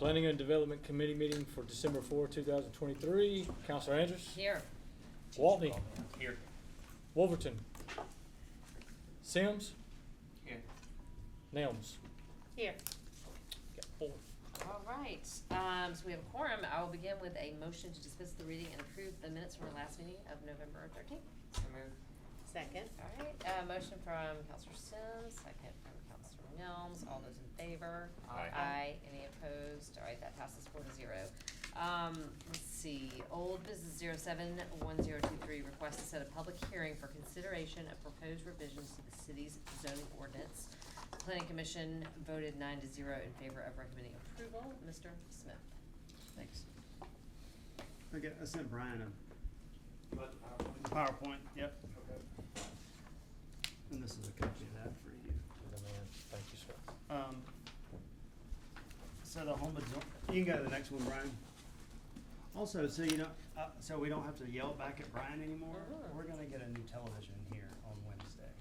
Planning and Development Committee meeting for December 4, 2023. Counselor Andrews? Here. Waltney? Here. Wolverton? Sims? Here. Nelms? Here. Got 4. All right, so we have a quorum. I will begin with a motion to dismiss the reading and approve the minutes from our last meeting of November 13th. So moved. Second. All right, motion from Counselor Sims, second from Counselor Nelms. All those in favor? Aye. Any opposed? All right, that passes 4-0. Let's see, old business 071023, request to set a public hearing for consideration of proposed revisions to the city's zoning ordinance. Planning Commission voted 9-0 in favor of recommending approval. Mr. Smith. Thanks. Okay, I sent Brian a PowerPoint, yep. Okay. And this is a copy of that for you. Thank you, sir. So the Homewood, you can go to the next one, Brian. Also, so you know, so we don't have to yell back at Brian anymore. We're gonna get a new television here on Wednesday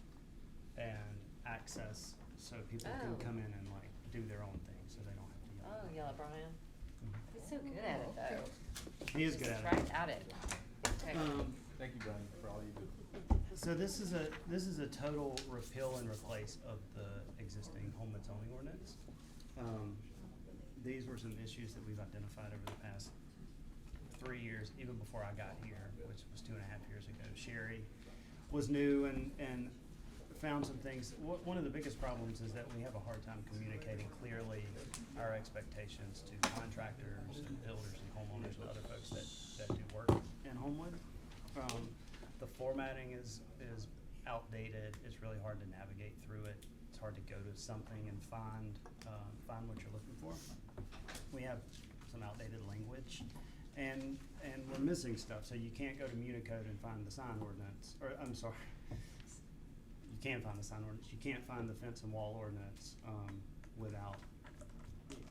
and access so people can come in and like do their own thing, so they don't have to yell. Oh, Yellow Brian. Mhm. He's so good at it, though. He is good Just at it. right at it. Okay. Thank you, Brian, for all you do. So this is a total repeal and replace of the existing Homewood zoning ordinance. These were some issues that we've identified over the past 3 years, even before I got here, which was 2.5 years ago. Sherry was new and found some things. One of the biggest problems is that we have a hard time communicating clearly our expectations to contractors and builders and homeowners and other folks that do work in Homewood. The formatting is outdated. It's really hard to navigate through it. It's hard to go to something and find what you're looking for. We have some outdated language, and we're missing stuff. So you can't go to Municode and find the sign ordinance, or I'm sorry, you can find the sign ordinance. You can't find the fence and wall ordinance without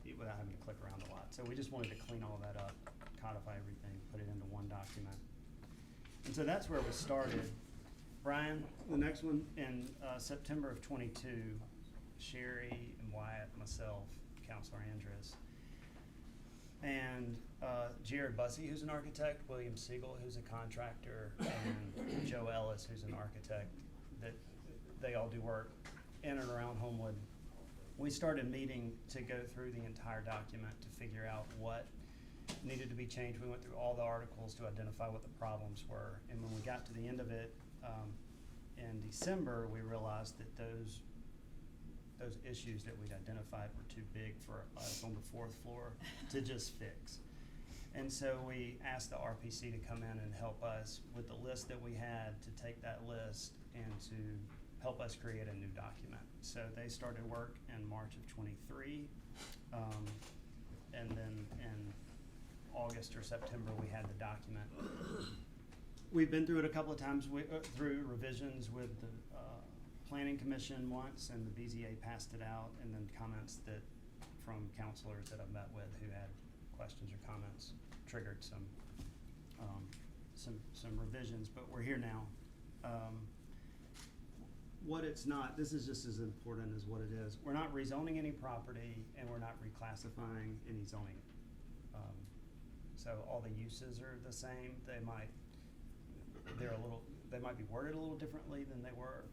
having to click around a lot. So we just wanted to clean all that up, codify everything, put it into one document. And so that's where we started. Brian, the next one, in September of 22, Sherry and Wyatt, myself, Counselor Andrus, and Jared Bussey, who's an architect, William Siegel, who's a contractor, and Joe Ellis, who's an architect, that they all do work in and around Homewood. We started meeting to go through the entire document to figure out what needed to be changed. We went through all the articles to identify what the problems were, and when we got to the end of it in December, we realized that those issues that we'd identified were too big for us on the 4th floor to just fix. And so we asked the RPC to come in and help us with the list that we had, to take that list and to help us create a new document. So they started work in March of 23, and then in August or September we had the document. We've been through it a couple of times through revisions with the Planning Commission once, and the BZA passed it out, and then comments that from counselors that I've met with who had questions or comments triggered some revisions, but we're here now. What it's not, this is just as important as what it is. We're not rezoning any property, and we're not reclassifying any zoning. So all the uses are the same. They might be worded a little differently than they were,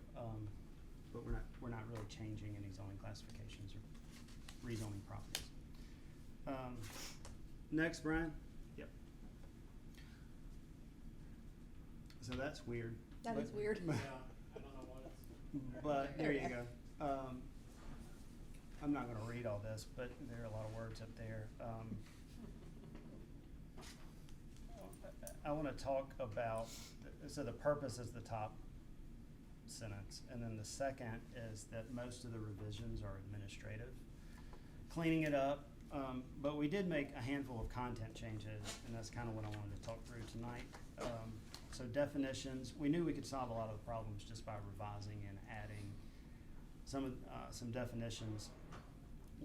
but we're not really changing any zoning classifications or rezoning properties. Next, Brian. Yep. So that's weird. That is weird. Yeah, I don't know what it's. But there you go. I'm not going to read all this, but there are a lot of words up there. I want to talk about, so the purpose is the top sentence, and then the second is that most of the revisions are administrative, cleaning it up, but we did make a handful of content changes, and that's kind of what I wanted to talk through tonight. So definitions, we knew we could solve a lot of the problems just by revising and adding some definitions.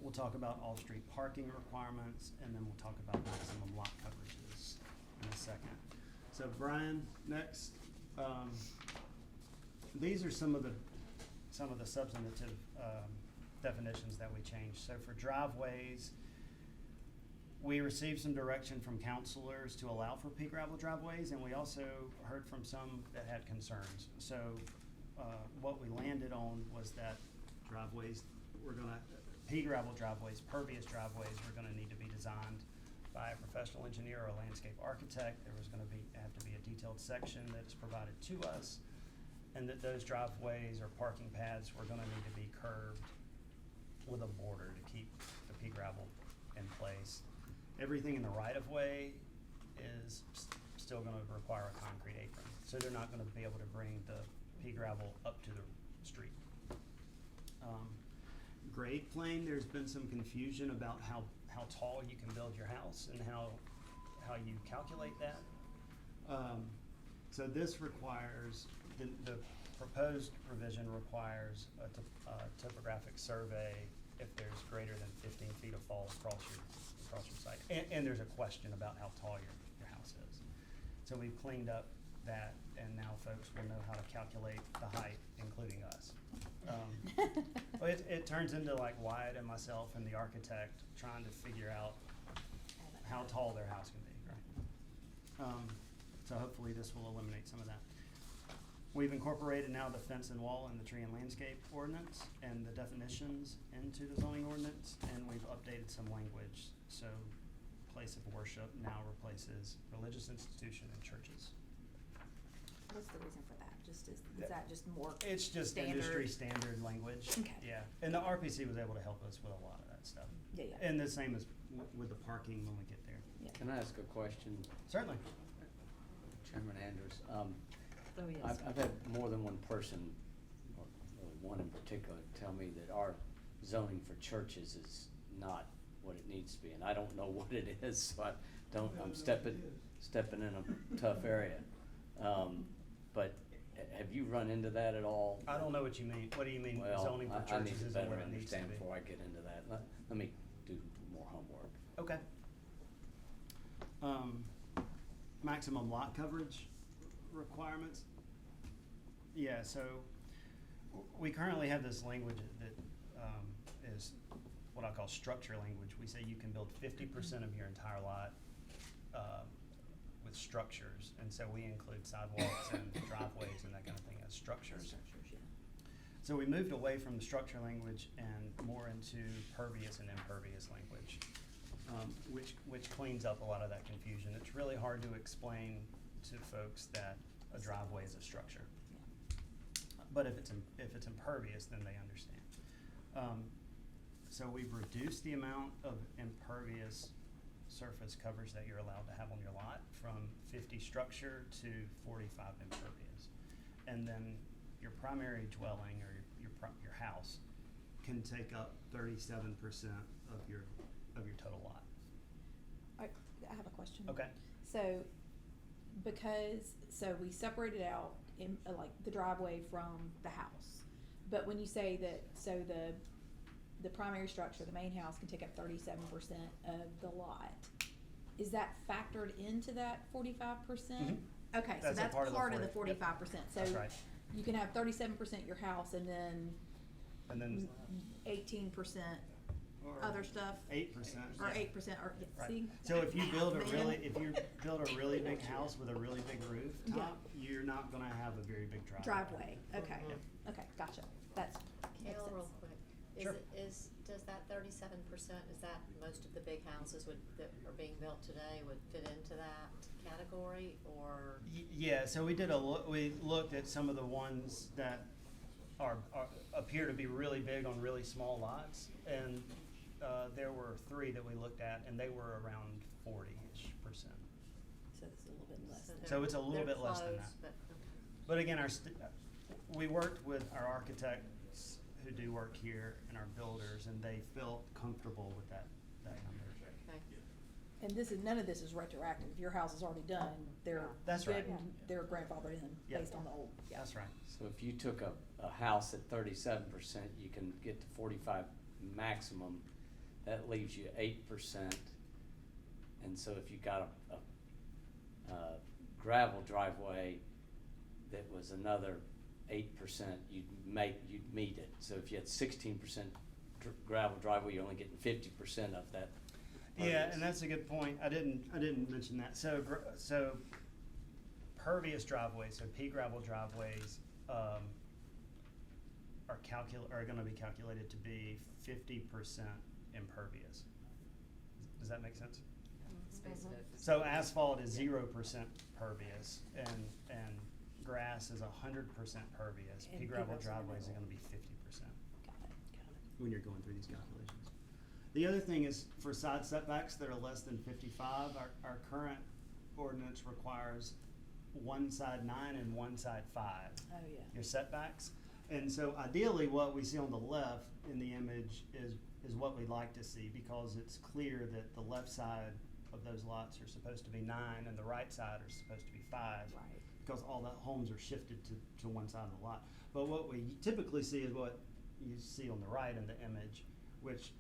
We'll talk about all-street parking requirements, and then we'll talk about maximum lot coverages in a second. So Brian, next. These are some of the substantive definitions that we changed. So for driveways, We received some direction from counselors to allow for pea gravel driveways, and we also heard from some that had concerns. So, what we landed on was that driveways, pea gravel driveways, pervious driveways, were gonna need to be designed by a professional engineer or a landscape architect. There was gonna have to be a detailed section that's provided to us, and that those driveways or parking pads were gonna need to be curved with a border to keep the pea gravel in place. Everything in the right-of-way is still gonna require a concrete apron, so they're not gonna be able to bring the pea gravel up to the street. Grade plane, there's been some confusion about how tall you can build your house and how you calculate that. So this requires, the proposed revision requires a topographic survey if there's greater than 15 feet of fall across your site. And there's a question about how tall your house is. So we've cleaned up that, and now folks will know how to calculate the height, including us. Well, it turns into like Wyatt and myself and the architect trying to figure out how tall their house can be, right? So hopefully this will eliminate some of that. We've incorporated now the fence and wall and the tree and landscape ordinance and the definitions into the zoning ordinance, and we've updated some language. So place of worship now replaces religious institution and churches. What's the reason for that? Is that just more It's just standard? industry standard language. Okay. Yeah, and the RPC was able to help us with a lot of that stuff. Yeah, yeah. And the same as with the parking when we get there. Yeah. Can I ask a question, Certainly. Chairman Andrews? Oh, yes. I've had more than one person, or one in particular, tell me that our zoning for churches is not what it needs to be, and I don't know what it is, so I'm stepping in a tough area. But have you run into that at all? I don't know what you mean. What do you mean Well, zoning for I need churches to isn't better what it needs to understand be? before I get into that. Let me do more homework. Okay. Maximum lot coverage requirements. Yeah, so we currently have this language that is what I call structure language. We say you can build 50% of your entire lot with structures, and so we include sidewalks and driveways and that kind of thing as structures. So we moved away from the structure language and more into pervious and impervious language, which cleans up a lot of that confusion. It's really hard to explain to folks that a driveway is a structure. But if it's impervious, then they understand. So we've reduced the amount of impervious surface coverage that you're allowed to have on your lot from 50 structure to 45 impervious. And then your primary dwelling or your house can take up 37% of your total lot. I have a question. Okay. So, so we separated out in, like the driveway from the house, but when you say that, so the primary structure, the main house, can take up 37% of the lot, is that factored into that 45%? Mhm. Okay, so That's a that's part of the part of the 40, yep. 45%. So That's right. you can have 37% your house and then 18% other stuff, 8%. or 8%, or, Right. see? So if you build Man. if you build a really big house with a really big rooftop, you're not gonna have a very big driveway. Okay, Yep. okay, gotcha, that's, makes Kale, real sense. quick, Sure. does that 37%, is that most of the big houses that are being built today would fit into that category, or? Yeah, so we we looked at some of the ones that appear to be really big on really small lots, and there were 3 that we looked at, and they were around 40-ish%. So it's a little bit less than. So it's a little they're bit less than close, that. but, okay. But again, we worked with our architects who do work here and our builders, and they felt comfortable with that number. Okay. And none of this is retroactive, if your house is already done, they're. That's right. They're grandfathered in, Yeah. based on the old, yeah. That's right. So if you took a house at 37%, you can get to 45 maximum. That leaves you 8%. And so if you got a gravel driveway that was another 8%, you'd meet it. So if you had 16% gravel driveway, you're only getting 50% of that Yeah, Pervious. and that's a good point. I didn't mention that. So pervious driveways, so pea gravel driveways, are gonna be calculated to be 50% impervious. Does that make sense? It's basically. So asphalt is 0% pervious, and grass is 100% pervious. And Pea gravel gravel's in the driveways are middle. gonna be 50% Got it. when you're going through these calculations. The other thing is for side setbacks that are less than 55, our current ordinance requires one side 9 and one side 5. Oh, yeah. Your setbacks. And so ideally, what we see on the left in the image is what we'd like to see, because it's clear that the left side of those lots are supposed to be 9 and the right side are supposed to be 5. Right. Because all the homes are shifted to one side of the lot. But what we typically see is what you see on the right in the image, which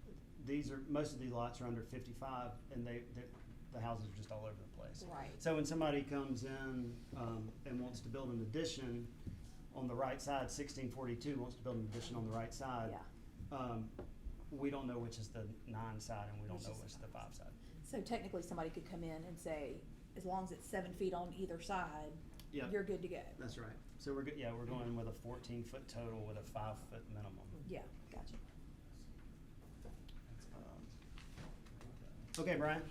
most of these lots are under 55, and the houses are just all over the place. Right. So when somebody comes in and wants to build an addition on the right side, 1642 wants to build an addition on the right side. Yeah. We don't know which is the 9 side, and we don't Which know is which is the the 5 side. So technically, somebody could come in and say, as long as it's 7 feet on either side, Yep. you're good to go. That's right. So we're going with a 14-foot total with a 5-foot minimum. Yeah, gotcha. Okay, Brian.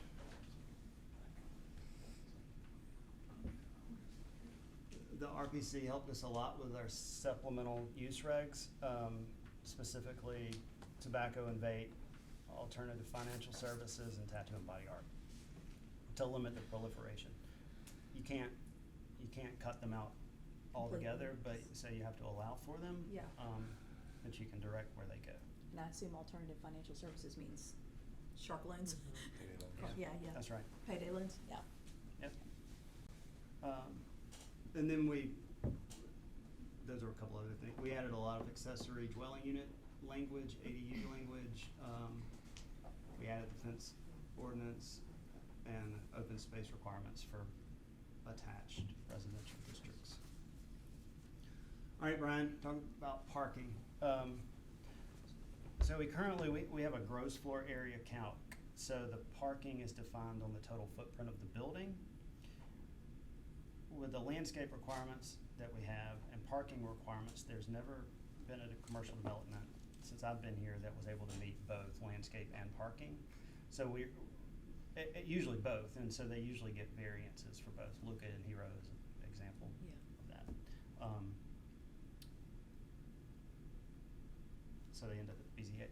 The RPC helped us a lot with our supplemental use regs, specifically tobacco and vape, alternative financial services, and tattoo and body art, to limit the proliferation. You can't cut them out altogether, but so you have to allow for them. Yeah. But you can direct where they go. And I assume alternative financial services means shark loans. Yeah, yeah. That's right. Payday loans, yeah. Yep. And then those are a couple other things. We added a lot of accessory dwelling unit language, ADU language. We added the fence ordinance and open space requirements for attached residential districts. All right, Brian, talk about parking. So we have a gross floor area calc. So the parking is defined on the total footprint of the building. With the landscape requirements that we have and parking requirements, there's never been a commercial development since I've been here that was able to meet both landscape and parking. So usually both, and so they usually get variances for both. Luca and Hero is an example of that. So they end up at BZA.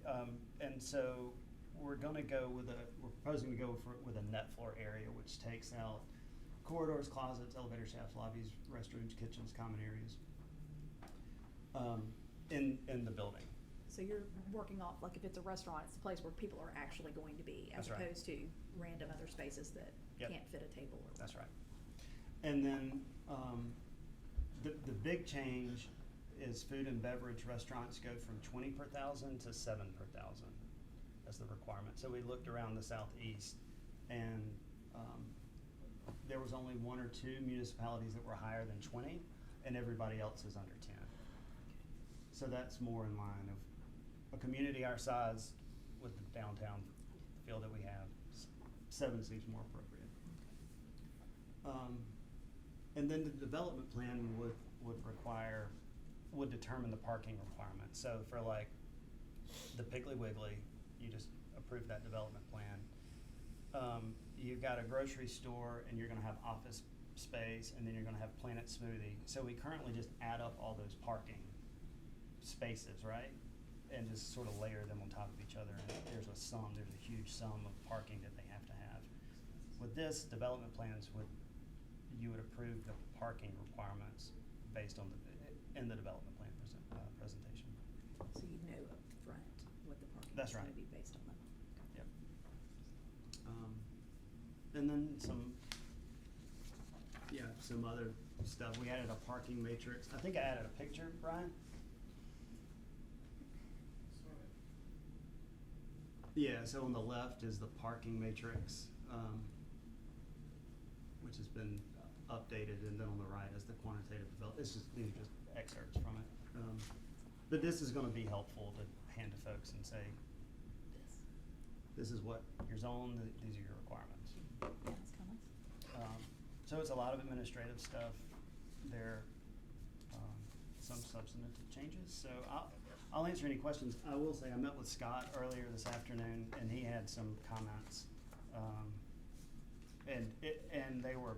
And so we're proposing to go with a net floor area, which takes out corridors, closets, elevator shafts, lobbies, restrooms, kitchens, common areas, in the building. So you're working off, like if it's a restaurant, it's a place where people are actually going to be, as That's right. opposed to random other spaces that Yep. can't fit a table or. That's right. And then the big change is food and beverage restaurants go from 20 per thousand to 7 per thousand. That's the requirement. So we looked around the southeast, and there was only 1 or 2 municipalities that were higher than 20, and everybody else is under 10. So that's more in line of a community our size with the downtown feel that we have. 7 seems more appropriate. And then the development plan would determine the parking requirements. So for like the Piggly Wiggly, you just approve that development plan. You've got a grocery store, and you're gonna have office space, and then you're gonna have Planet Smoothie. So we currently just add up all those parking spaces, right? And just sort of layer them on top of each other, and there's a huge sum of parking that they have to have. With this, development plans you would approve the parking requirements based on in the development plan presentation. So you know up front what the parking That's is gonna right. be based on that. Yep. And then some other stuff. We added a parking matrix. I think I added a picture, Brian? Yeah, so on the left is the parking matrix, which has been updated, and then on the right is the quantitative development. These are just excerpts from it. But this is gonna be helpful to hand to folks and say, this is what you're zoned, these are your requirements. Yeah, it's kinda nice. So it's a lot of administrative stuff. There, some substantive changes, so I'll answer any questions. I will say, I met with Scott earlier this afternoon, and he had some comments. And they were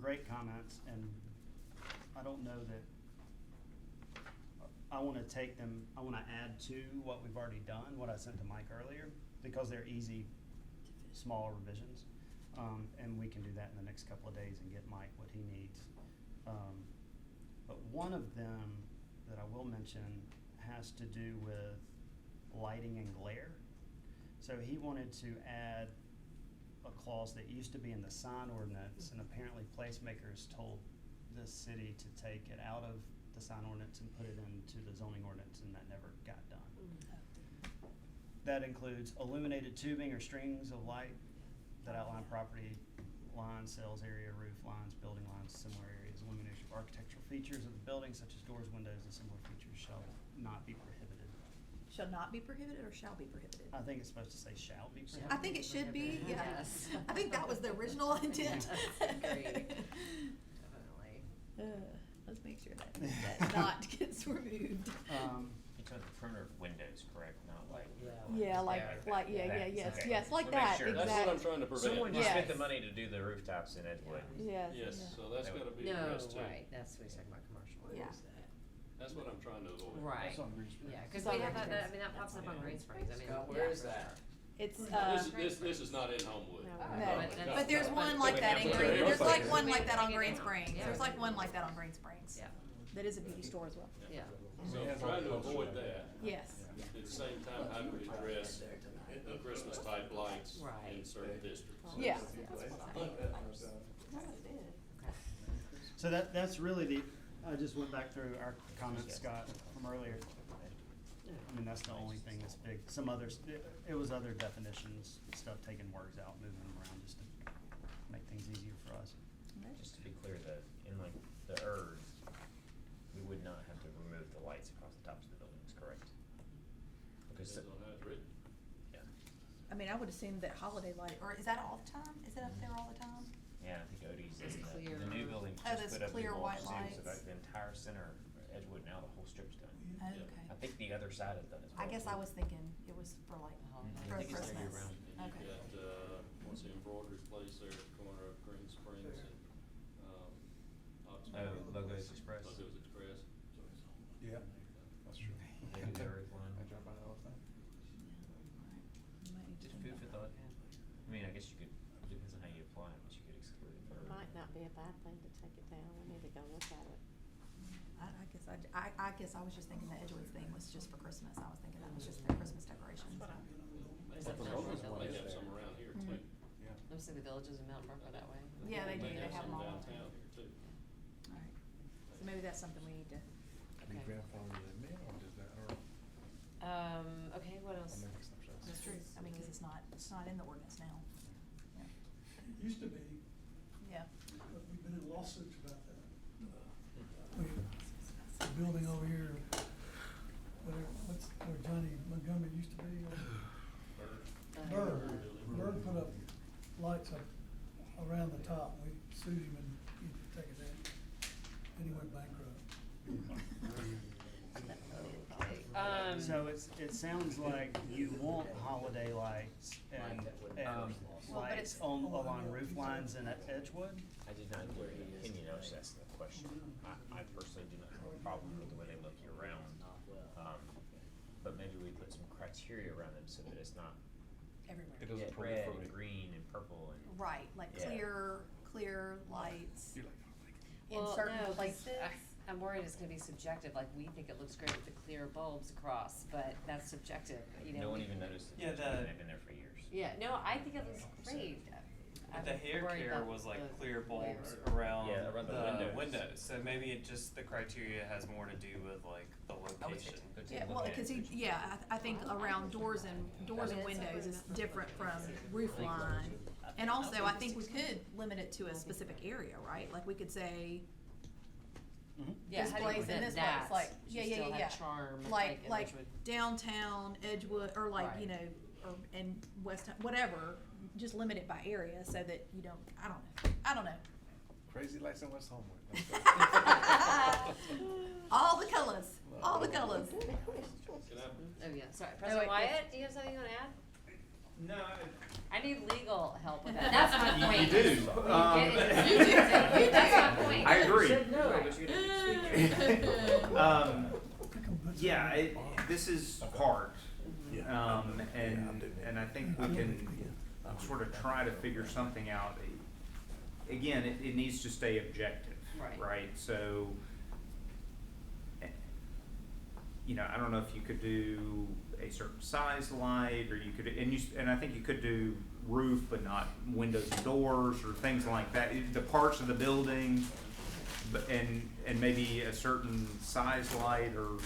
great comments, and I don't know that, I wanna take them, I wanna add to what we've already done, what I sent to Mike earlier, because they're easy, small revisions. And we can do that in the next couple of days and get Mike what he needs. But one of them that I will mention has to do with lighting and glare. So he wanted to add a clause that used to be in the sign ordinance, and apparently placemakers told the city to take it out of the sign ordinance and put it into the zoning ordinance, and that never got done. That includes illuminated tubing or strings of light that outline property lines, sales area, roof lines, building lines, similar areas. Illumination of architectural features of the building such as doors, windows, and similar features shall not be prohibited. Shall not be prohibited or shall be prohibited? I think it's supposed to say shall be prohibited. I think it should be, yeah. Yes. I think that was the original intent. Yes, agreed. Definitely. Let's make sure that not gets removed. You took the perimeter of windows, correct, not like. Yeah, like, That, yes, okay. yes, like So make that, sure. exactly. That's what I'm trying to prevent. Someone just spent the Yes. money to do the rooftops in Edgewood. Yes. Yes, yeah. so that's gotta be No, addressed too. right, that's what he's talking about, commercial. Yeah. That's what I'm trying to avoid. Right, That's on Green Springs. yeah, cause It's we on have Green that, I Springs. mean, that pops up on Green Springs, I mean, Scott, yeah, where is for that? sure. It's, This is not in Homewood. No. no, But but there's one like that in Green, there's like one like that on Green Springs, there's like one like that on Green Springs. Yeah. That is a beauty store as well. Yeah. So I'm trying to avoid that. Yes. At the same time, how do we address the Christmas type lights Right. in certain districts? Yeah. So that's really the, I just went back through our comments, Scott, from earlier. I mean, that's the only thing that's big. Some others, it was other definitions, stuff, taking words out, moving them around just to make things easier for us. Just to be clear, in like the we would not have to remove the lights across the tops of the buildings, correct? Because, Depends on how it's written. yeah, I mean, I would assume that holiday lighting, or is that all the time? Is it up there all the time? yeah, I think Odie's It's in clear. the new building Oh, just that's put up new clear white bulbs too, so lights. that the entire center of Edgewood, now the whole strip's done. I Okay. think the other side is done as well. I guess I was thinking it was for like, I for think it's there Christmas. year-round. And Okay. you've got, what's the embroidery place there at the corner of Green Springs and, Oxmoor. Oh, Logos Express. Logos Express. Yeah, that's true. They do the earth line. I drive by that all the time. Just food for thought. I mean, I guess you could, depends on how you apply it, but you could exclude it for. Might not be a bad thing to take it down, we need to go look at it. I guess I was just thinking the Edgewood thing was just for Christmas. I was thinking that was just for Christmas decorations. Is that Mountain They Village? have some around here Mhm. too. Yeah. Most of the villages in Mountain Brook are that way. Yeah, they do. They have some them all. downtown here too. Alright. So maybe that's something we need to, Be Okay. grandfathered in there, or does that, or, Okay, what else? or maybe it's not just. that's true. I mean, cause it's not in the ordinance now. Yeah. It used to be, Yeah. but we've been in lawsuits about that. The building over here, where Johnny Montgomery used to be, Bird put up lights up around the top, we sued him and he had to take it down, and he went bankrupt. Okay, So it sounds like you want holiday lights and Well, but lights it's- along roof lines in Edgewood? I did not give an opinion, I was just asking a question. I personally do not have a problem with the way they look year round. But maybe we put some criteria around them so that it's not Everywhere. It doesn't red proliferate. and green and purple and. Right, like Yeah. clear lights You're like, oh my God. in well, certain no, 'cause places. I'm worried it's gonna be subjective, like we think it looks great with the clear bulbs across, but that's subjective, you know. No one we- even noticed it. Yeah, They've been there for years. Yeah, no, I think it looks great. But I'm the hair worried care about was like the clear bulbs glare. around, Yeah, around the windows. So maybe it just, the criteria has more to do with like the location. Go take a Yeah, look well, at it. cause I think around doors and windows is different from roof line. And also, I think we could limit it to a specific area, right? Like we could say, Mhm. Yeah, this how do you place and prevent this that? place, like, So yeah, you yeah, still yeah, have yeah. charm, like in like Edgewood. downtown Edgewood, or like, you Right. know, or in West, whatever, just limit it by area so that you don't, I don't know. Crazy lights in West Homewood. All the colors, all the colors. Can I- Oh, yeah, sorry. wait, President yes. Wyatt, do you have something you wanna add? No, I need legal help with that. That's my You point. do. You do. That's my point. I agree. no, but you're Yeah, this is hard. Yeah. And I think we can sort of try to figure something out. Again, it needs to stay objective, Right. right? So, you know, I don't know if you could do a certain size light, or you could, and I think you could do roof, but not windows and doors, or things like that. The parts of the building, and maybe a certain size light, or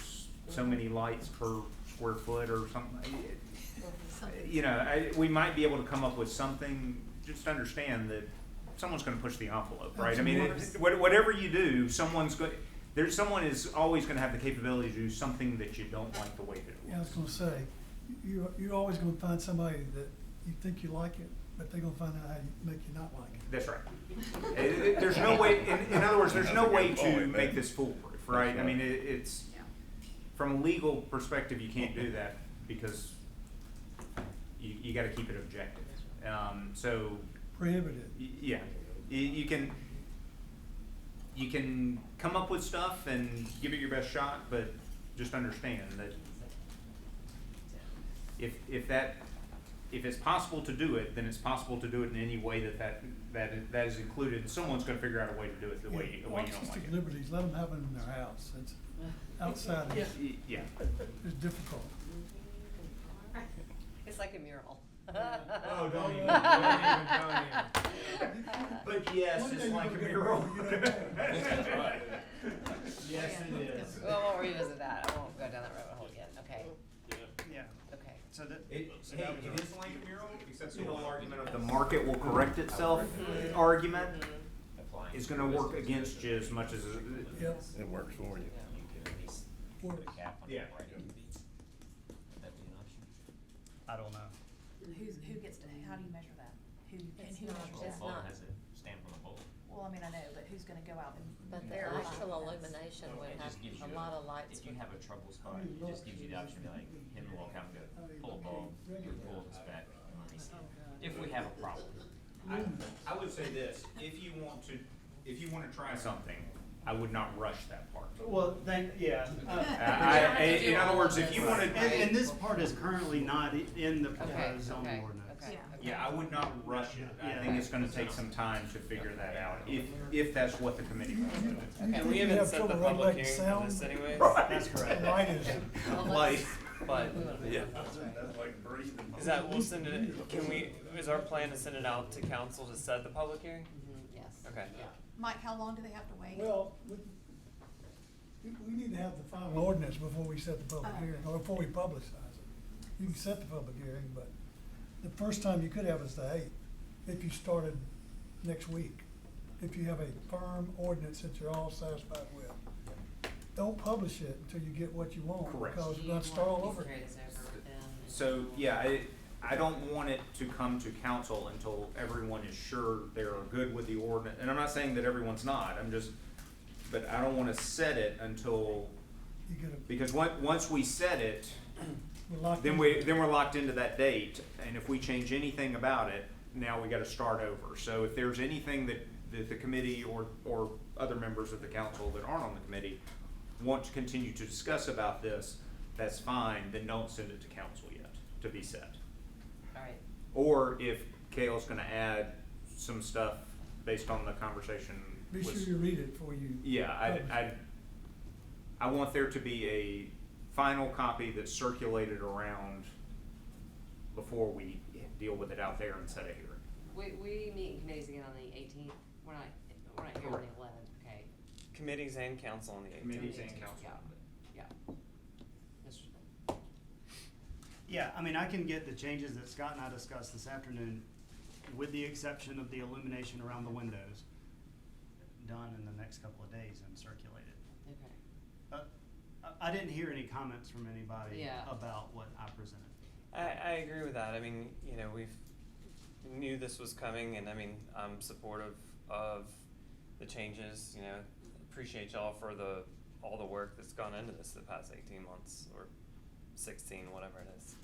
so many lights per square foot, or something. You know, we might be able to come up with something. Just understand that someone's going to push the envelope, right? I mean, whatever you do, someone is always going to have the capability to do something that you don't like the way that it Yeah, I was looks. gonna say, you're always gonna find somebody that you think you like it, but they're gonna find out how you make you not like it. That's right. There's no way. In other words, there's no way to make this foolproof, right? I mean, it's from a legal perspective, you can't do that because you got to keep it objective. So. Prohibited. Yeah, you can come up with stuff and give it your best shot, but just understand that if it's possible to do it, then it's possible to do it in any way that is included, and someone's going to figure out a way to do it the way you don't like Artistic it. liberties, let them have it in their house. It's outside, Yeah. it's difficult. It's like a mural. Oh, don't even, But yes, One it's day like you'll a get mural. you know. Right. Yes, it is. We won't revisit that. I won't go down that rabbit hole again. Okay. Yeah. Okay. So that. It is like a mural, Except the whole argument of the market will correct itself argument is gonna work against you as much as. Yep. It works for you. You could at least put a cap on it, Yeah. right? Would that be an option? I don't know. Who gets to, how do you measure that? Who It's measures not- Well, that? it's bulb not- has a stamp on the bulb. Well, I mean, I know, but who's gonna go out and? But the verify actual that? illumination would It have just gives a you, lot of lights. if you have a trouble spot, it just gives you the option to be like, him to walk out and go, pull a bulb, pull the spec, and let me see it. If we have a problem. I would say this, if you want to try something, I would not rush that part. Well, yeah. In other words, if you wanted. And this part is currently not in the Okay. proposed zoning Okay. ordinance. Okay. Yeah. Okay. Yeah, I would not rush it. I Yeah. think it's gonna take some time to figure that out, if that's what the committee wants to do. You And think we you haven't have set trouble the public regulating hearing for this sound? anyways. That's correct. Light is, Well, Like, let's- But Yeah. That's like breathing. is that, we'll send it, is our plan to send it out to council to set the public hearing? Mhm, yes. Okay. Yeah. Mike, how long do they have to wait? well, we need to have the final ordinance before we set the public Oh. hearing, or before we publicize it. You can set the public hearing, but the first time you could have is the 8th, if you started next week. If you have a firm ordinance that you're all satisfied with. Don't publish it until you get what you want. Correct. Because we're gonna start all over. Carry this over with them. so, yeah, I don't want it to come to council until everyone is sure they're good with the ordinance. And I'm not saying that everyone's not, but I don't wanna set it until, You get a, because once we set it, we're locked then in. we're locked into that date, and if we change anything about it, now we gotta start over. So if there's anything that the committee or other members of the council that aren't on the committee want to continue to discuss about this, that's fine, then don't send it to council yet to be set. All right. Or if Kale's gonna add some stuff based on the conversation. Be sure with- you read it before you. Yeah, publish. I want there to be a final copy that's circulated around before we deal with it out there and set a hearing. We meet in committees again on the 18th. We're not here on the Correct. 11th. Okay. Committees and council on the 18th. Committees and council. Yeah. Yeah. Mr. Yeah, I mean, I can get the changes that Scott and I discussed this afternoon, with the exception of the illumination around the windows, done in the next couple of days and circulated. Okay. I didn't hear any comments from anybody Yeah. about what I presented. I agree with that. I mean, you know, knew this was coming, and I mean, I'm supportive of the changes, you know, appreciate y'all for all the work that's gone into this the past 18 months, or 16, whatever it is.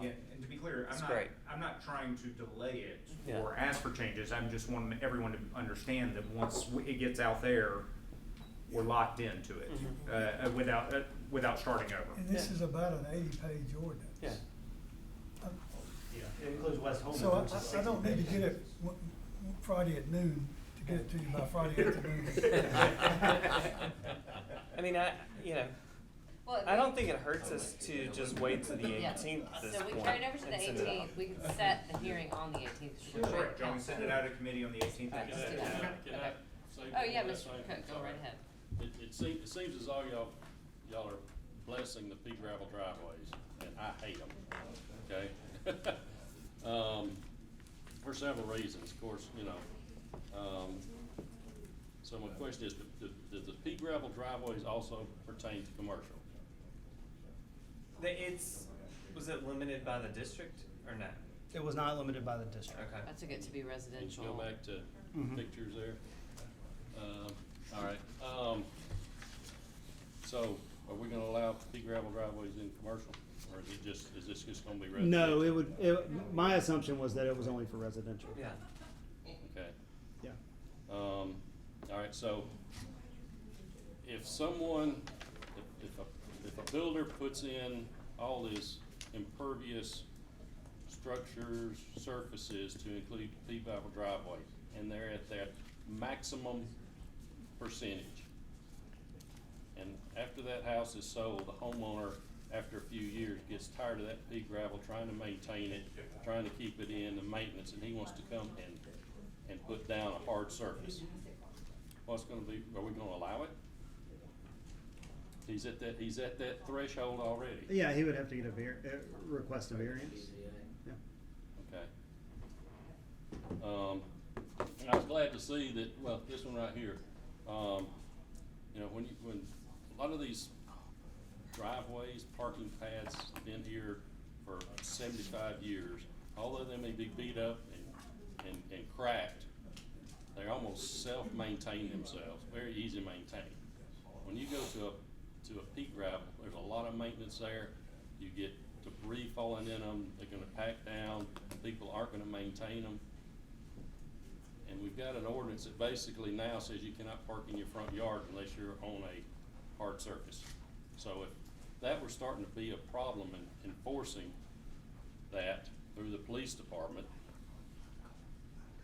Yeah, and to be clear, it's great. I'm not trying to delay it Yeah. or ask for changes. I'm just wanting everyone to understand that once it gets out there, we're locked into it, without starting over. And this Yeah. is about an 80-page ordinance. Yeah. Yeah, it includes West Homewood, So which is 60 I don't need to pages. get it Friday at noon to get it to you by Friday afternoon. I mean, you know, Well, I don't think it hurts us to just wait to the 18th at this So we point carried over to the and send it out. 18th, we can set the hearing on the 18th. Correct, John, send it out of committee on the 18th. Alright, let's do that. Can I Okay. say Oh, yeah, one Mr. thing? Cook, go right ahead. It seems as though y'all are blessing the pea gravel driveways, and I hate them, okay? For several reasons, of course, you know. So my question is, do the pea gravel driveways also pertain to commercial? Was it limited by the district or not? It was not limited by the district. Okay. That took it to be Can you residential. go back to Mhm. pictures there? All right, so are we gonna allow pea gravel driveways in commercial, or is this just gonna be residential? No, my assumption was that it was only for residential. Yeah. Okay. Yeah. All right, so if a builder puts in all these impervious structures, surfaces to include pea gravel driveway, and they're at that maximum percentage, and after that house is sold, the homeowner, after a few years, gets tired of that pea gravel, trying to maintain it, trying to keep it in the maintenance, and he wants to come and put down a hard surface. What's gonna be, are we gonna allow it? He's at that threshold already. Yeah, he would have to get request a variance. Yeah. Okay. I was glad to see that, well, this one right here, you know, when a lot of these driveways, parking pads have been here for 75 years, although they may be beat up and cracked, they almost self-maintain themselves, very easy to maintain. When you go to a pea gravel, there's a lot of maintenance there. You get debris falling in them, they're gonna pack down, people aren't gonna maintain them. And we've got an ordinance that basically now says you cannot park in your front yard unless you're on a hard surface. So if that were starting to be a problem in enforcing that through the police department,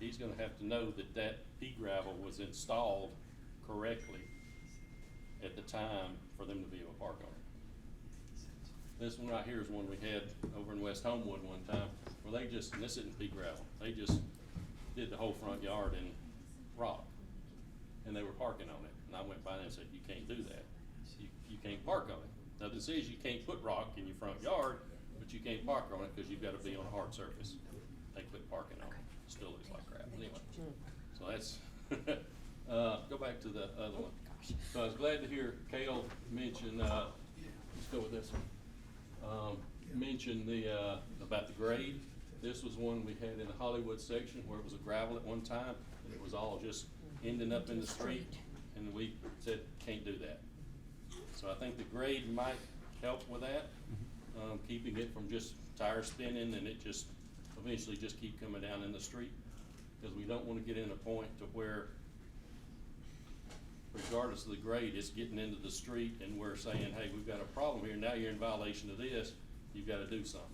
he's gonna have to know that pea gravel was installed correctly at the time for them to be able to park on it. This one right here is one we had over in West Homewood one time, where and this isn't pea gravel, they just did the whole front yard in rock, and they were parking on it, and I went by there and said, you can't do that, you can't park on it. Nothing says you can't put rock in your front yard, but you can't park on it because you've got to be on a hard surface. They quit parking on it, still looks like crap, anyway. So that's, go back to the other one. So I was glad to hear Cale mention, let's go with this one. Mention about the grade. This was one we had in the Hollywood section where it was a gravel at one time, and it was all just ending up in the street, and we said, can't do that. So I think the grade might help with that, keeping it from just tire spinning and it just eventually just keep coming down in the street. Because we don't want to get in a point to where, regardless of the grade, it's getting into the street and we're saying, hey, we've got a problem here, now you're in violation of this, you've got to do something.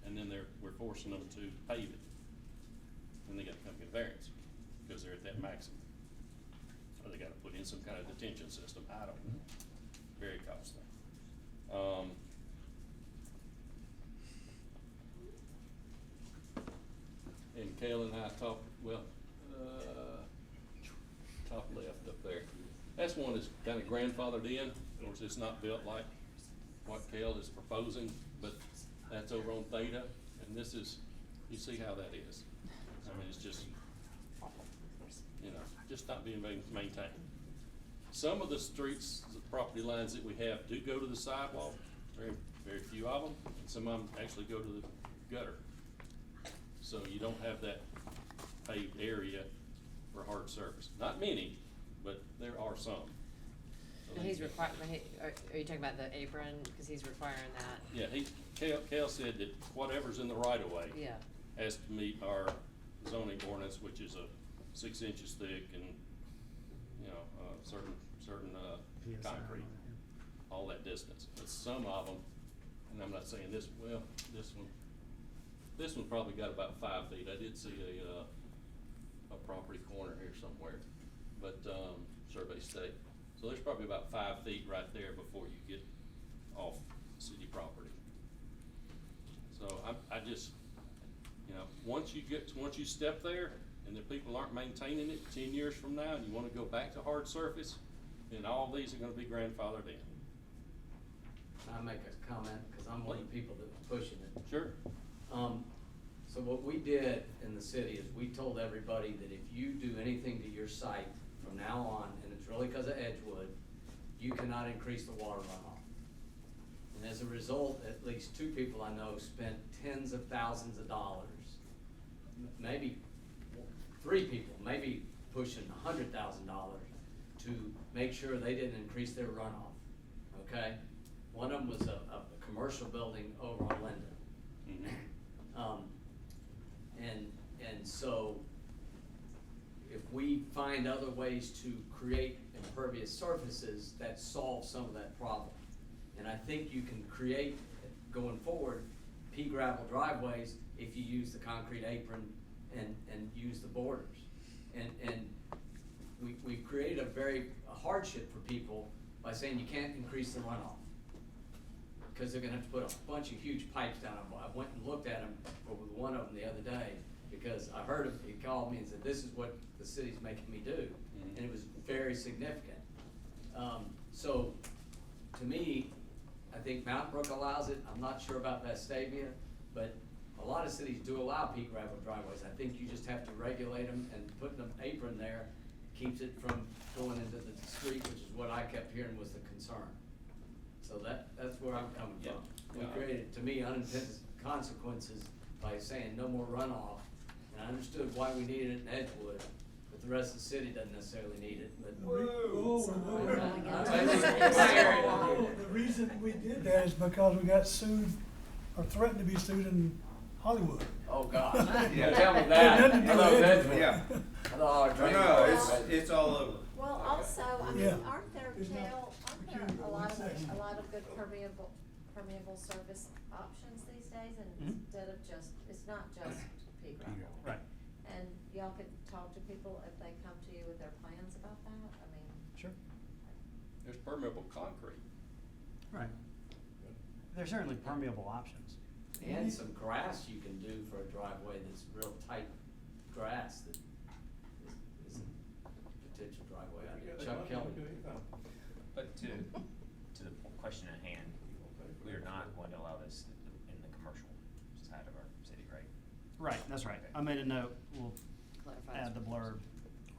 And then we're forcing them to pave it. And they got to come get variance because they're at that maximum. Or they got to put in some kind of detention system, I don't know. Very costly. And Cale and I talked, top left up there. That's one that's kind of grandfathered in. Of course, it's not built like what Cale is proposing, but that's over on Theta, and this is, you see how that is. I mean, it's just, just not being maintained. Some of the streets, the property lines that we have do go to the sidewalk, very, very few of them, and some of them actually go to gutter. So you don't have that paved area for hard surface. Not many, but there are some. So And he's they- are you talking about the apron, cause he's requiring that? Yeah, Cal said that whatever's in the right of way Yeah, has to meet our zoning ordinance, which is 6 inches thick and, you know, certain, PSI concrete, on it, all that distance. But some of them, and I'm not saying this, well, this one probably got about 5 feet. I did see a property corner here somewhere, but, survey state. So there's probably about 5 feet right there before you get off city property. So I just, you know, once you step there and the people aren't maintaining it 10 years from now and you wanna go back to hard surface, then all these are gonna be grandfathered in. Can I make a comment, cause I'm one of the people that was pushing it. Sure. So what we did in the city is we told everybody that if you do anything to your site from now on, and it's really because of Edgewood, you cannot increase the water runoff. And as a result, at least 2 people I know spent tens of thousands of dollars, maybe 3 people, maybe pushing $100,000 to make sure they didn't increase their runoff, okay? One of them was a commercial building over on Linden. And so if we find other ways to create impervious surfaces, that solves some of that problem. And I think you can create, going forward, pea gravel driveways if you use the concrete apron and use the borders. And we've created a hardship for people by saying you can't increase the runoff, because they're gonna have to put a bunch of huge pipes down. I went and looked at them with one of them the other day, because I heard him, he called me and said, this is what the city's making me do. And it was very significant. So, to me, I think Mountain Brook allows it. I'm not sure about Vestavia, but a lot of cities do allow pea gravel driveways. I think you just have to regulate them, and putting an apron there keeps it from going into the street, which is what I kept hearing was the concern. So that's where I'm coming from. We created, to me, unintended consequences by saying no more runoff. And I understood why we needed it in Edgewood, but the rest of the city doesn't necessarily need it, but. The reason we did that is because we got sued, or threatened to be sued in Hollywood. Oh, God. Yeah. Tell me that. Nothing to do I love with Edgewood. Yeah. I thought our drain No, was- it's all over. Well, also, I mean, Yeah. aren't there, There's not Cal, aren't there peculiar a lot legislation. of good permeable surface options these days? And instead of it's not just pea gravel. Right, And y'all could talk to people if they come to you with their plans about that, I mean. sure, There's permeable concrete. right. There's certainly permeable options. And some grass you can do for a driveway that's real tight grass that is a potential driveway out there. Chuck Kelly. But to the question at hand, we are not going to allow this in the commercial side of our city, right? Right, that's right. I made a note, we'll clarify. add the blurb,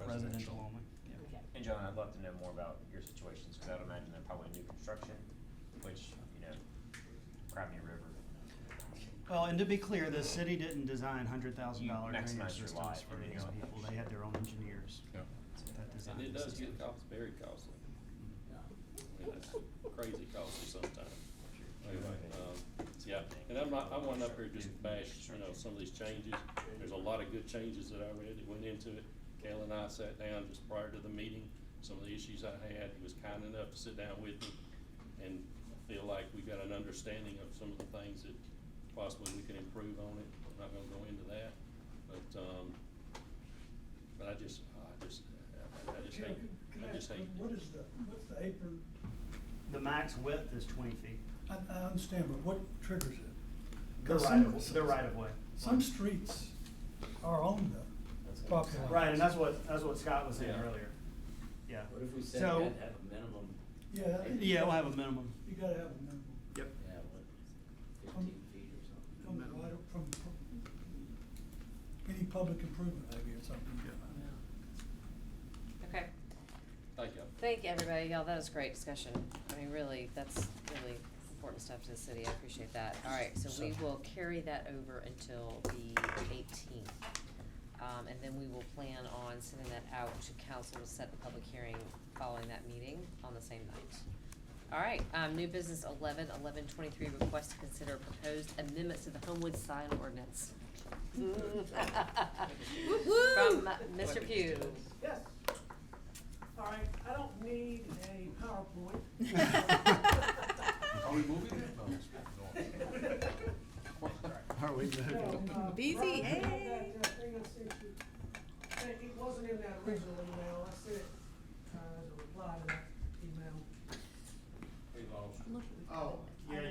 residential only. Yeah. Okay. And John, I'd love to know more about your situations, because I would imagine they're probably new construction, which, Crabney River. Well, and to be clear, the city didn't design $100,000 You drainage maximize your systems lot, for and these then you people. They had their own engineers that designed And it the does get systems. very costly. Yeah. I mean, it's crazy costly sometimes. Anyway, yeah, and I went up here just to bash, some of these changes. There's a lot of good changes that I read that went into it. Cal and I sat down just prior to the meeting, some of the issues I had. He was kind enough to sit down with me, and I feel like we got an understanding of some of the things that possibly we can improve on it. I'm not gonna go into that, but I just hate. What's the apron? The max width is 20 feet. I understand, but what triggers it? They're 'Cause they're right of way. Some streets are on the property line. Right, and that's what Scott was saying Yeah. earlier. Yeah. What if we said So- you had to have a minimum, Yeah. Yeah, we'll have a minimum. You gotta have a minimum. Yep. yeah, what, 15 feet or something? From right up from any public improvement, maybe, or something. Okay, Thank you. thank you, everybody, y'all, that was great discussion. I mean, really, that's really important stuff to the city, I appreciate that. All right, so we will carry that over until the 18th. And then we will plan on sending that out to council to set the public hearing following that meeting on the same night. All right, new business 1123, request to consider proposed amendments to the Homewood sign ordinance. From Mr. Pugh. Yes. All right, I don't need a PowerPoint. Are we moving it? Are we No, Busy, Brian, eh? you have that, thing I sent you. It wasn't in that original email, I sent it, as a reply to that email. Oh, yeah, you I know,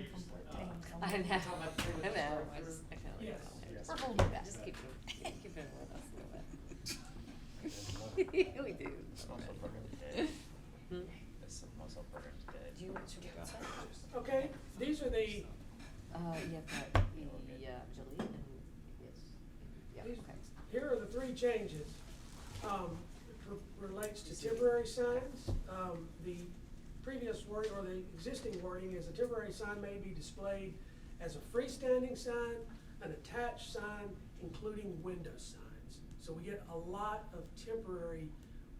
I just, I kinda like Yes. it on there. Yes. We're holding back, just keep it with us a little bit. We do. Also program today. Hmm? That's also program today. Do you want to do that? Okay, these are the, Yeah, Julie and, yes, yeah, These- okay. here are the three changes. Relates to temporary signs. The previous word, or the existing wording is a temporary sign may be displayed as a freestanding sign, an attached sign, including window signs. So we get a lot of temporary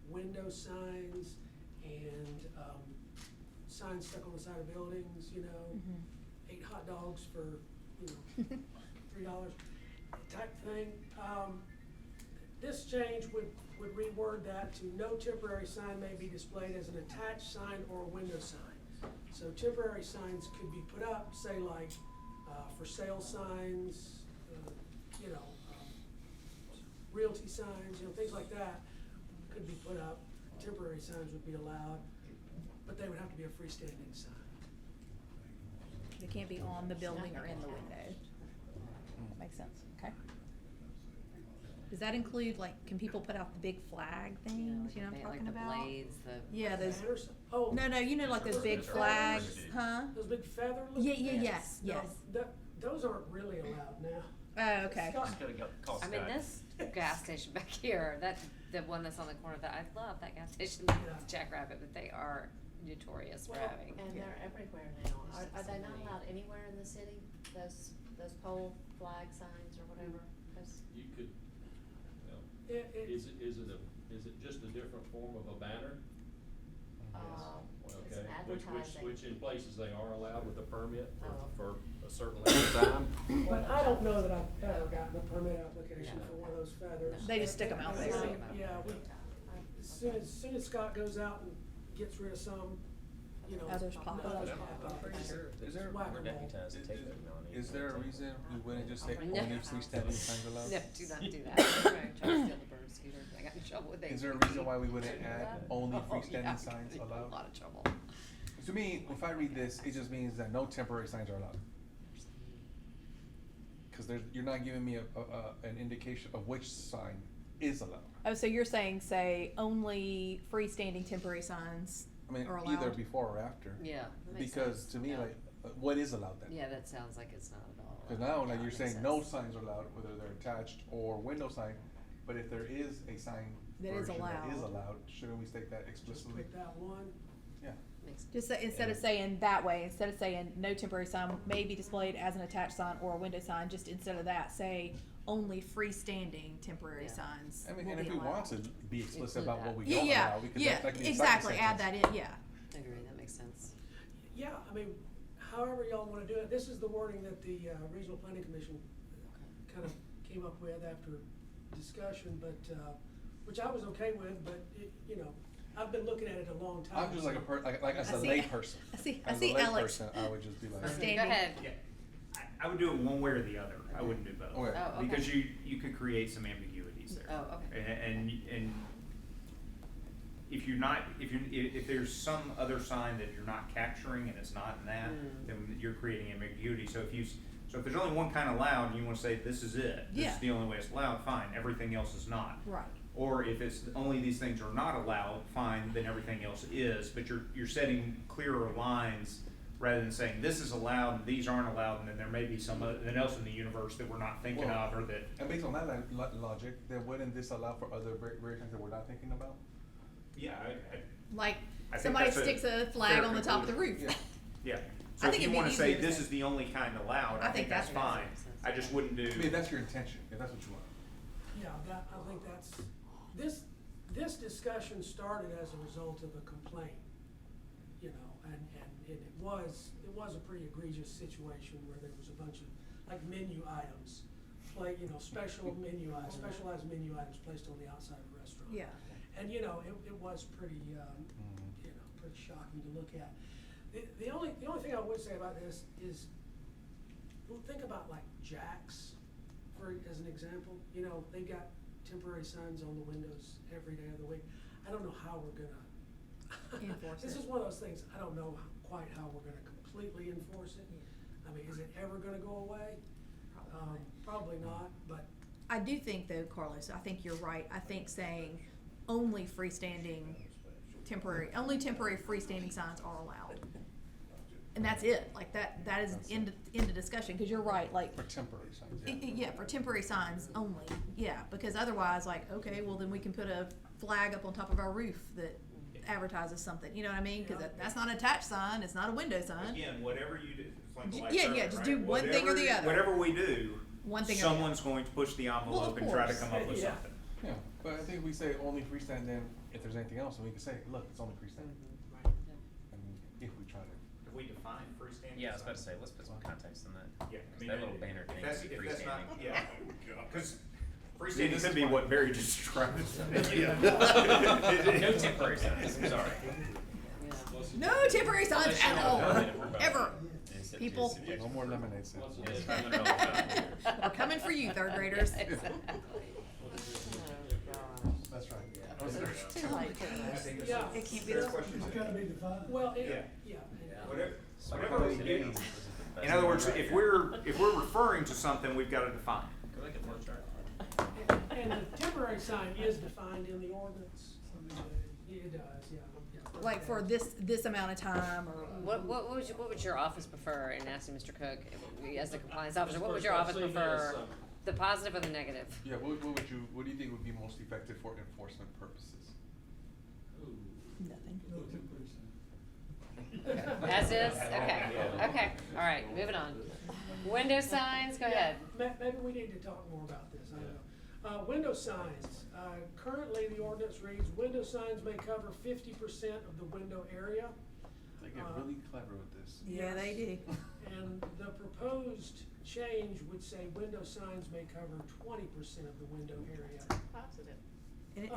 window signs and, signs stuck on the side of buildings, you know, 8 hot dogs for, you know, $3 type thing. This change would reword that to no temporary sign may be displayed as an attached sign or window sign. So temporary signs could be put up, say like, for sale signs, you know, realty signs, you know, things like that could be put up. Temporary signs would be allowed, but they would have to be a freestanding sign. They can't be on the building or in the window. That makes sense, okay. Does that include, like, can people put out the big flag things, you know what I'm talking about? Like the blades, the. Yeah, those, Banners? Oh. no, you know, like those big flags, huh? Those big feather looking Yeah, things? yes, No, yes. those aren't really allowed now. Oh, okay. Scott- Just gotta go call I mean, Scott. this gas station back here, the one that's on the corner, that, I love that gas station, Yeah. Jackrabbit, but they are notorious for Well, having. And they're everywhere now. Are they not allowed anywhere in the city, those pole flag signs or whatever? 'Cause You could, well, It's is it just a different form of a banner? it's Okay, advertising. which in places they are allowed with a permit Oh. for a certain length of time. But I don't know that I've ever gotten a permit application for one of those feathers. They just stick 'em out there. Yeah, as soon as Scott goes out and gets rid of some, you know. Others pop up. others pop up. Is there, It's we're whack-a-mole. deputized to take that, Melanie. Is there a reason we wouldn't just say No. only freestanding signs allowed? No, do not do that. I'm trying to steal the bird scooter, I got in trouble with it. Is there a reason why we wouldn't add only Oh, freestanding yeah, signs in allowed? A lot of trouble. To me, if I read this, it just means that no temporary signs are allowed. Cause you're not giving me an indication of which sign is allowed. Oh, so you're saying, say, only freestanding temporary signs I mean, are either allowed? before or after. Yeah, that makes Because sense. to me, Yeah. like, what is allowed then? Yeah, that sounds like it's not at all. Cause now, allowed. like, Yeah, you're makes saying no sense. signs are allowed, whether they're attached or window sign, but if there is a sign That is version that is allowed. allowed, shouldn't we state that Just explicitly? put that one. Yeah. Makes sense. Just say, instead of saying that way, instead of saying no temporary sign may be displayed as an attached sign or a window sign, just instead of that, say only freestanding temporary Yeah. signs I mean, will and be if we want allowed. to be explicit Include about what that. we Yeah, don't yeah, allow, we could, yeah, that could be a second exactly, add that sentence. in, yeah. I agree, that makes sense. Yeah, I mean, however y'all wanna do it, this is the wording that the, Regional Planning Commission kind of came up with after discussion, but, which I was okay with, but it, you know, I've been looking at it a long time. I'm just like so- like as I a see- layperson. I see As a Alex layperson, I would just be like. Go Standing. ahead. Yeah, I would do it one way or the other. I wouldn't do both. Okay. Oh, okay. Because you could create some ambiguities there. Oh, okay. And if there's some other sign that you're not capturing and it's not in that, then you're creating ambiguity. So if there's only one kind allowed and you wanna say this is it, this Yeah. is the only way it's allowed, fine, everything else is not. Right. Or if it's only these things are not allowed, fine, then everything else is, but you're setting clearer lines rather than saying this is allowed and these aren't allowed, and then there may be something else in the universe that we're not thinking Well, of, or that. And based on that logic, then wouldn't this allow for other very things that we're not thinking about? Yeah, Like I think somebody that's a sticks a flag fair on the top of the roof. Yeah. yeah, So I if think you it'd be wanna say easier to this say- is the only kind allowed, I I think think that's that makes fine. sense. I just wouldn't do. I mean, that's your intention, if that's what you want. Yeah, that, I think that's, this discussion started as a result of a complaint, you know, and it was a pretty egregious situation where there was a bunch of, like, menu items, like, you know, specialized menu items placed on the outside of a restaurant. Yeah. And, you know, it was pretty, you know, pretty shocking to look at. The only thing I would say about this is, well, think about like Jack's, as an example. You know, they've got temporary signs on the windows every day of the week. I don't know how we're gonna Enforce this it. is one of those things, I don't know quite how we're gonna completely enforce it. I mean, is it ever gonna go away? Probably not, but I do think though, Carlos, I think you're right. I think saying only only temporary freestanding signs are allowed. And that's it, like that is end of discussion, cause you're right, like. For temporary signs, Yeah, for temporary signs only, yeah, because otherwise, like, okay, well then we can put a flag up on top of our roof that advertises something, you know what I mean? Cause that's not an attached sign, it's not a window sign. Again, whatever you do, it's like the light Yeah, service, yeah, just right? do one thing or the Whatever- other. Whatever we do, One thing or the other. someone's going to push the Well, envelope of and try to course. come up with Yeah. something. Yeah, but I think we say only freestanding, then if there's anything else, then we can say, look, it's only freestanding. right. I mean, if we try to. If we define freestanding. Yeah, I was about to say, let's put some context in that. Yeah, I mean, That little banner thing, if that's not, freestanding. yeah, because freestanding could be what Barry just described. No temporary signs, I'm sorry. No temporary signs Unless you at know all, about it, we're about ever. it. It's- People. it's- No more lemonade stands. It's coming all the time here. We're coming for you, third graders. That's right. Too late. Yeah. It can't be Fair this. question. It's gotta be defined. Well, Yeah. yeah. Whatever we do. In other words, if we're referring to something, we've got to define it. Go look at the flow chart. And the temporary sign is defined in the ordinance. It does, yeah. Like for this amount of time, or. What would your office prefer, in asking Mr. Cook, as the compliance officer, what would your office prefer? The positive or the negative? Yeah, what do you think would be most effective for enforcement purposes? Nothing. No temporary sign. As is? Okay, alright, moving on. Window signs, go ahead. Maybe we need to talk more about this, I don't know. Window signs, currently the ordinance reads, window signs may cover 50% of the window area. They get really clever with this. Yeah, they do. And the proposed change would say window signs may cover 20% of the window area. Positive. And it-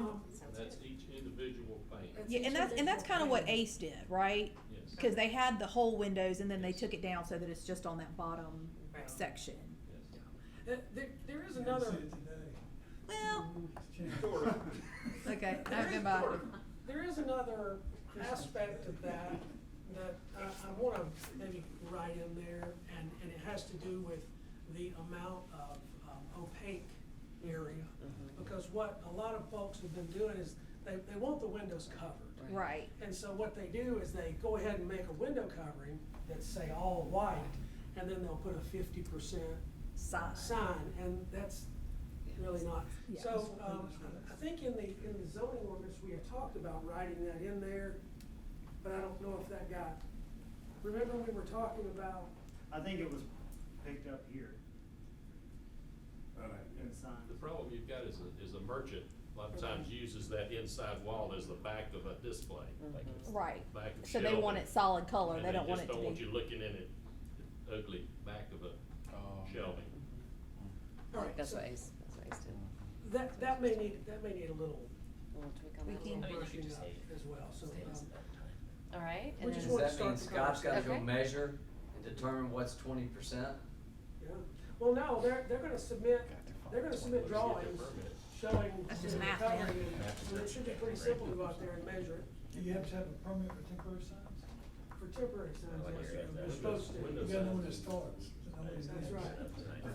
That's each individual pane. Yeah, and that's kind of what Ace did, right? Yes. Because they had the whole windows and then they took it down so that it's just on that bottom Right. section. Yes. There is You another, see it today. Well, It's changed. okay, I've been by. there is another aspect of that I wanna maybe write in there, and it has to do with the amount of opaque area. Because what a lot of folks have been doing is, they want the windows covered. Right. And so what they do is they go ahead and make a window covering that's, say, all white, and then they'll put a 50% sign, and that's really not. Yeah. So, I think in the zoning ordinance, we had talked about writing that in there, but I don't know if that got, remember we were talking about, I think it was picked up here. In signs. The problem you've got is a merchant, a lot of times uses that inside wall as the back of a display. Like it's Right. back of So they shelving. want it solid color, And they don't want it just to don't want be. you looking in it, ugly back of a shelving. all right, That's so what Ace did. that may need a little A little tweak on that Tweaking. one. I mean, you brushing could just up say as well, so, Alright, We and just then, want- Does that mean start the Scott's gotta go conversation. measure and determine what's 20%? yeah. Well, no, they're gonna submit drawings showing That's just the math, covering, man. and so it should be pretty simple to go out there and measure it. Do you have to have a permit for temporary signs? For temporary signs, like yes, your sir. You're windows- supposed to. You gotta know when it starts. to know when it That's ends. right.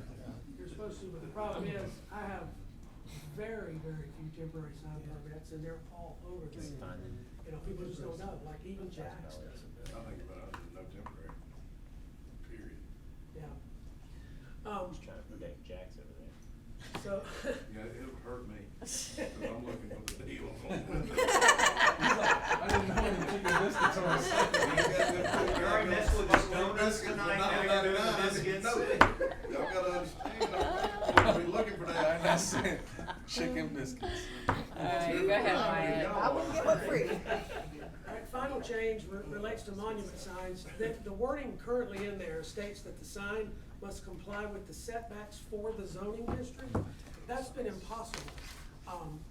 You're supposed to, but the problem is, I have very, very few temporary sign permits, and they're all over the It's place. fine. You know, people just don't know, like even Jack's doesn't. I think about it, no temporary, period. Yeah. Just trying to protect Jack's over there. So, Yeah, it'll hurt me, cause I'm looking for the deal. I didn't know until you listed some of the stuff. You already messed with the stoner Alright, go ahead, Wyatt. I wouldn't get one free. All right, final change relates to monument signs. The wording currently in there states that the sign must comply with the setbacks for the zoning district. That's been impossible.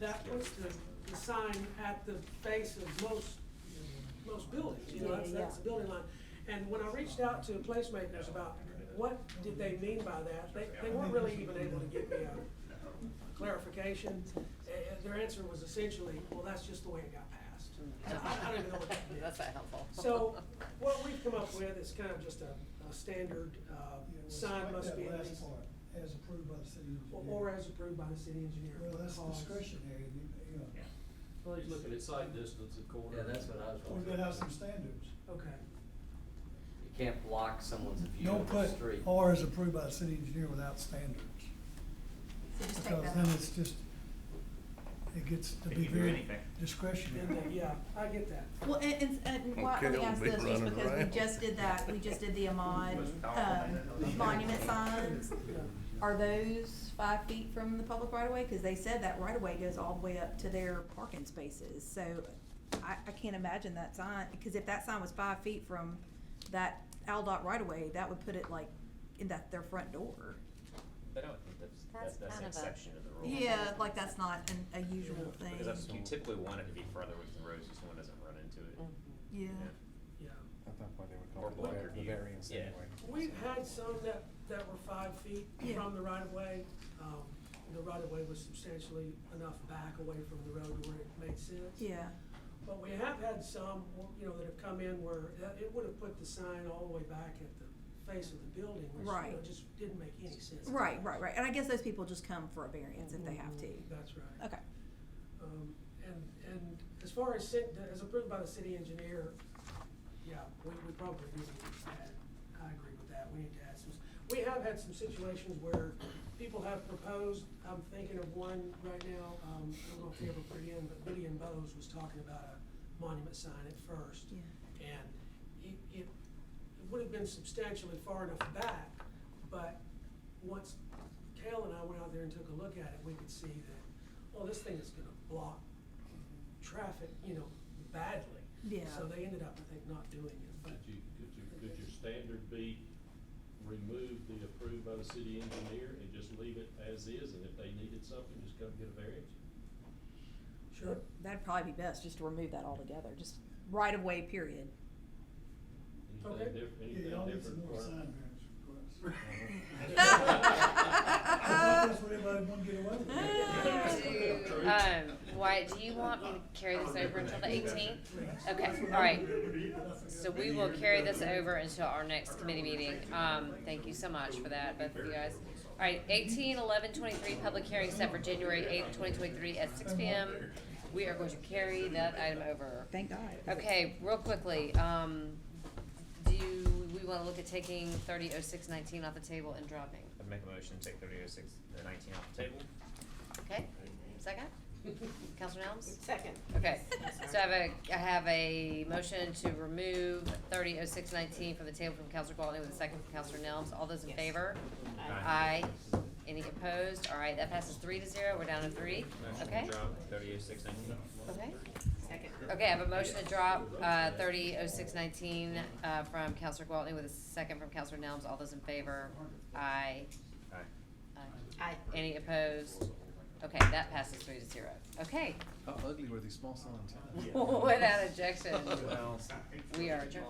That puts the sign at the face of most buildings, you know, that's the building line. And when I reached out to placemakers about what did they mean by that, they weren't really even able to give me a clarification. Their answer was essentially, well, that's just the way it got passed. And I don't even know what that means. That's not helpful. So what we've come up with is kind of just a standard, sign must be at That least, last part, as approved by the city engineer. or as approved by the city engineer. Well, that's because- discretionary, you know, Well, he's looking at sight distance, a quarter. Yeah, that's what I was we've got to have some standards. Okay, You can't block someone's view Don't of the put street. or as approved by the city engineer without standards. So just take Because that then out. it's just, it gets to They be can do very anything. discretionary. and then, yeah, I get that. Well, and why, let me ask this, just because we just did that, we just did the Ahmad, monument signs. Yeah. Are those 5 feet from the public right of way? Cause they said that right of way goes all the way up to their parking spaces, so I can't imagine that sign, cause if that sign was 5 feet from that Aldott right of way, that would put it like in their front door. But I don't think that's That's an kind of a- exception to the rule. Yeah, like that's not a usual thing. Because you typically want it to be further with the road so someone doesn't run into it. Yeah. Yeah. At that point, they would Or call block it your the view. variance Yeah. anyway. We've had some that were 5 feet Yeah. from the right of way. The right of way was substantially enough back away from the road where it made sense. Yeah. But we have had some, you know, that have come in where it would have put the sign all the way back at the face of the building, which, you Right. know, just didn't make any sense. Right. And I guess those people just come for a variance if they have to. That's right. Okay. And as far as as approved by the city engineer, yeah, we probably do need to add, I agree with that, we need to add some. We have had some situations where people have proposed, I'm thinking of one right now, I don't know if they ever put it in, but Lydia Bose was talking about a monument sign at first. Yeah. And it would have been substantially far enough back, but once Cale and I went out there and took a look at it, we could see that, well, this thing is gonna block traffic, you know, badly. Yeah. So they ended up, I think, not doing it, but. Could your standard be remove the approved by the city engineer and just leave it as is, and if they needed something, just come get a variance? Sure. That'd probably be best, just to remove that altogether, just right of way, period. Okay. Anything Yeah, y'all need some different more for- sign variance requests. Uh, I thought that's what everybody wanted to get away with. Wyatt, do you want me to carry this over until the 18th? Okay, alright. So we will carry this over until our next committee meeting. Thank you so much for that, both of you guys. Alright, 18/11/23 public hearing set for January 8th, 2023 at 6 p.m. We are going to carry that item over. Thank God. Okay, real quickly, we wanna look at taking 300619 off the table and dropping? I'd make a motion to take 3006-19 off the table. Okay, second? Counselor Nelms? Second. Okay, so I have a motion to remove 300619 from the table from Counselor Gwaltney with a second from Counselor Nelms. All those in favor? Aye. Any opposed? All right, that passes 3-0. We're down to 3. Okay. Motion to drop 3006-19. Okay. Okay, I have a motion to drop 300619 from Counselor Gwaltney with a second from Counselor Nelms. All those in favor? Aye. Aye. Aye. Any opposed? Okay, that passes 3-0. Okay. How ugly were these small signs? Without objection, Well, we are adjourned.